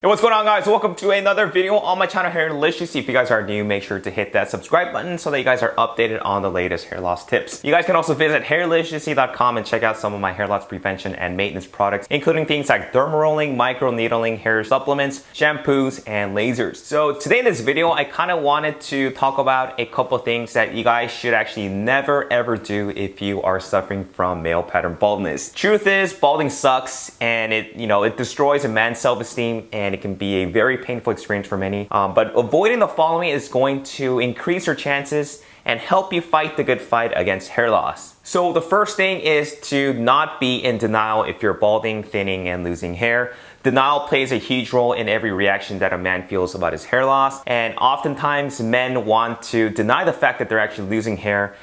Hey, what's going on, guys? Welcome to another video on my channel, Hairliciously. If you guys are new, make sure to hit that subscribe button so that you guys are updated on the latest hair loss tips. You guys can also visit hairliciously.com and check out some of my hair loss prevention and maintenance products, including things like derma rolling, micro needling, hair supplements, shampoos, and lasers. So today in this video, I kind of wanted to talk about a couple of things that you guys should actually never ever do if you are suffering from male pattern baldness. Truth is, balding sucks, and it destroys a man's self-esteem, and it can be a very painful experience for many. But avoiding the following is going to increase your chances and help you fight the good fight against hair loss. So the first thing is to not be in denial if you're balding, thinning, and losing hair. Denial plays a huge role in every reaction that a man feels about his hair loss, and oftentimes men want to deny the fact that they're actually losing hair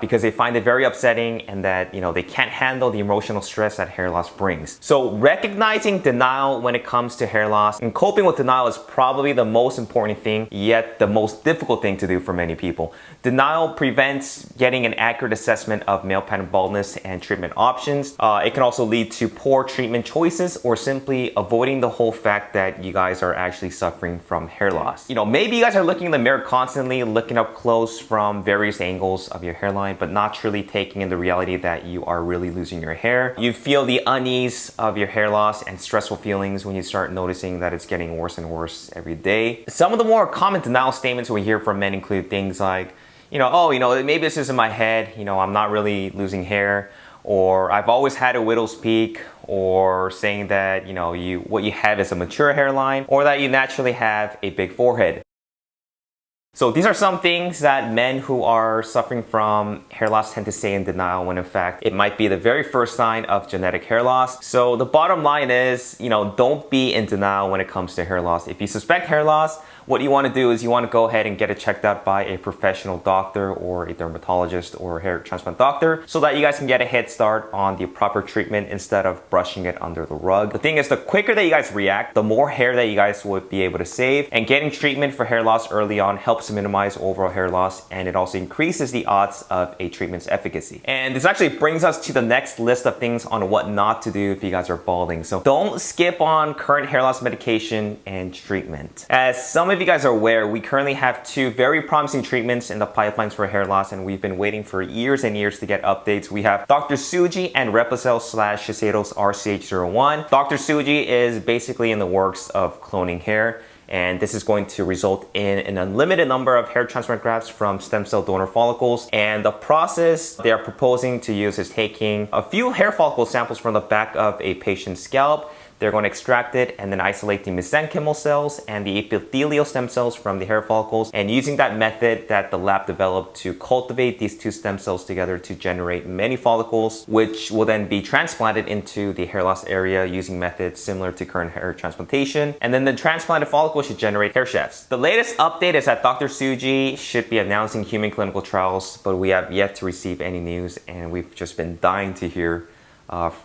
because they find it very upsetting and that they can't handle the emotional stress that hair loss brings. So recognizing denial when it comes to hair loss and coping with denial is probably the most important thing, yet the most difficult thing to do for many people. Denial prevents getting an accurate assessment of male pattern baldness and treatment options. It can also lead to poor treatment choices or simply avoiding the whole fact that you guys are actually suffering from hair loss. Maybe you guys are looking in the mirror constantly, looking up close from various angles of your hairline, but not truly taking in the reality that you are really losing your hair. You feel the unease of your hair loss and stressful feelings when you start noticing that it's getting worse and worse every day. Some of the more common denial statements we hear from men include things like, maybe this is in my head, I'm not really losing hair, or I've always had a widow's peak, or saying that, what you have is a mature hairline, or that you naturally have a big forehead. So these are some things that men who are suffering from hair loss tend to say in denial, when in fact it might be the very first sign of genetic hair loss. So the bottom line is, don't be in denial when it comes to hair loss. If you suspect hair loss, what you want to do is you want to go ahead and get it checked out by a professional doctor or a dermatologist or a hair transplant doctor so that you guys can get a head start on the proper treatment instead of brushing it under the rug. The thing is, the quicker that you guys react, the more hair that you guys would be able to save, and getting treatment for hair loss early on helps to minimize overall hair loss, and it also increases the odds of a treatment's efficacy. And this actually brings us to the next list of things on what not to do if you guys are balding. So don't skip on current hair loss medication and treatment. As some of you guys are aware, we currently have two very promising treatments in the pipelines for hair loss, and we've been waiting for years and years to get updates. We have Dr. Suji and Replicel/Shiseido's RCH01. Dr. Suji is basically in the works of cloning hair, and this is going to result in an unlimited number of hair transplant grafts from stem cell donor follicles. And the process they are proposing to use is taking a few hair follicle samples from the back of a patient's scalp. They're going to extract it and then isolate the mesenchymal cells and the epithelial stem cells from the hair follicles, and using that method that the lab developed to cultivate these two stem cells together to generate many follicles, which will then be transplanted into the hair loss area using methods similar to current hair transplantation. And then the transplanted follicle should generate hair shafts. The latest update is that Dr. Suji should be announcing human clinical trials, but we have yet to receive any news, and we've just been dying to hear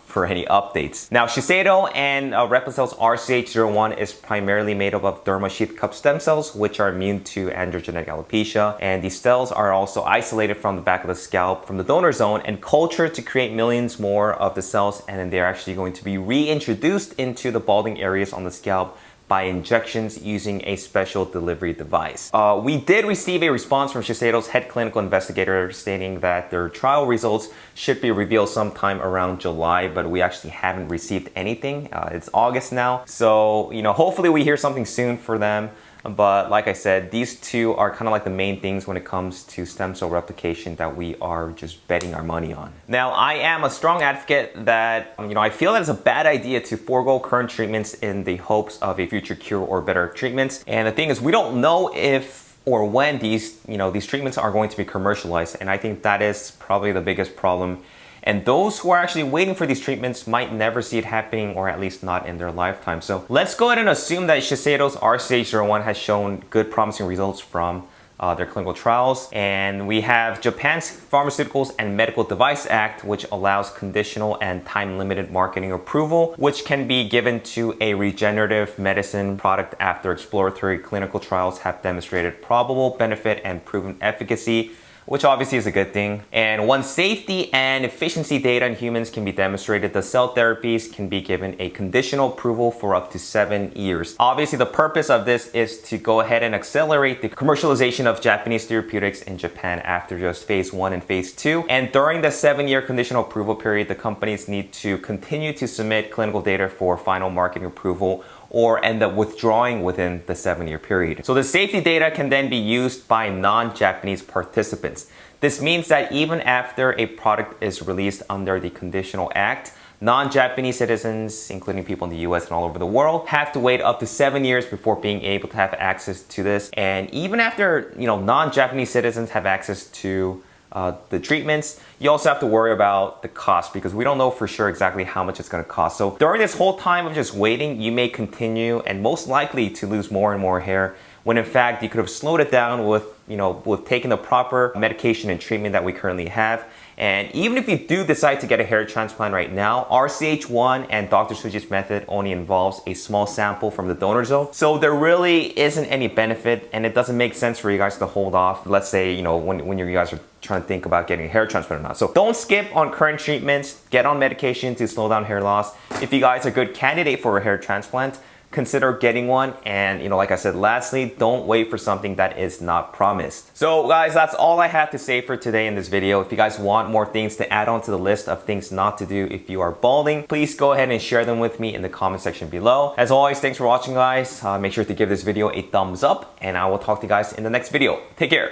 for any updates. Now, Shiseido and Replicel's RCH01 is primarily made up of derma sheath cup stem cells, which are immune to androgenetic alopecia. And these cells are also isolated from the back of the scalp from the donor zone and cultured to create millions more of the cells. And then they're actually going to be reintroduced into the balding areas on the scalp by injections using a special delivery device. We did receive a response from Shiseido's head clinical investigator stating that their trial results should be revealed sometime around July, but we actually haven't received anything. It's August now, so hopefully we hear something soon for them. But like I said, these two are kind of like the main things when it comes to stem cell replication that we are just betting our money on. Now, I am a strong advocate that, I feel that it's a bad idea to forego current treatments in the hopes of a future cure or better treatments. And the thing is, we don't know if or when these treatments are going to be commercialized. And I think that is probably the biggest problem. And those who are actually waiting for these treatments might never see it happening, or at least not in their lifetime. So let's go ahead and assume that Shiseido's RCH01 has shown good promising results from their clinical trials. And we have Japan's Pharmaceuticals and Medical Device Act, which allows conditional and time-limited marketing approval, which can be given to a regenerative medicine product after exploratory clinical trials have demonstrated probable benefit and proven efficacy which obviously is a good thing. And once safety and efficiency data in humans can be demonstrated, the cell therapies can be given a conditional approval for up to 7 years. Obviously, the purpose of this is to go ahead and accelerate the commercialization of Japanese therapeutics in Japan after just phase 1 and phase 2. And during the 7-year conditional approval period, the companies need to continue to submit clinical data for final marketing approval or end up withdrawing within the 7-year period. So the safety data can then be used by non-Japanese participants. This means that even after a product is released under the Conditional Act, non-Japanese citizens, including people in the US and all over the world, have to wait up to 7 years before being able to have access to this. And even after, non-Japanese citizens have access to the treatments, you also have to worry about the cost because we don't know for sure exactly how much it's going to cost. So during this whole time of just waiting, you may continue and most likely to lose more and more hair when in fact you could have slowed it down with taking the proper medication and treatment that we currently have. And even if you do decide to get a hair transplant right now, RCH1 and Dr. Suji's method only involves a small sample from the donor zone. So there really isn't any benefit, and it doesn't make sense for you guys to hold off, let's say, when you guys are trying to think about getting a hair transplant or not. So don't skip on current treatments, get on medication to slow down hair loss. If you guys are a good candidate for a hair transplant, consider getting one. And like I said, lastly, don't wait for something that is not promised. So guys, that's all I have to say for today in this video. If you guys want more things to add on to the list of things not to do if you are balding, please go ahead and share them with me in the comment section below. As always, thanks for watching, guys. Make sure to give this video a thumbs up, and I will talk to you guys in the next video. Take care.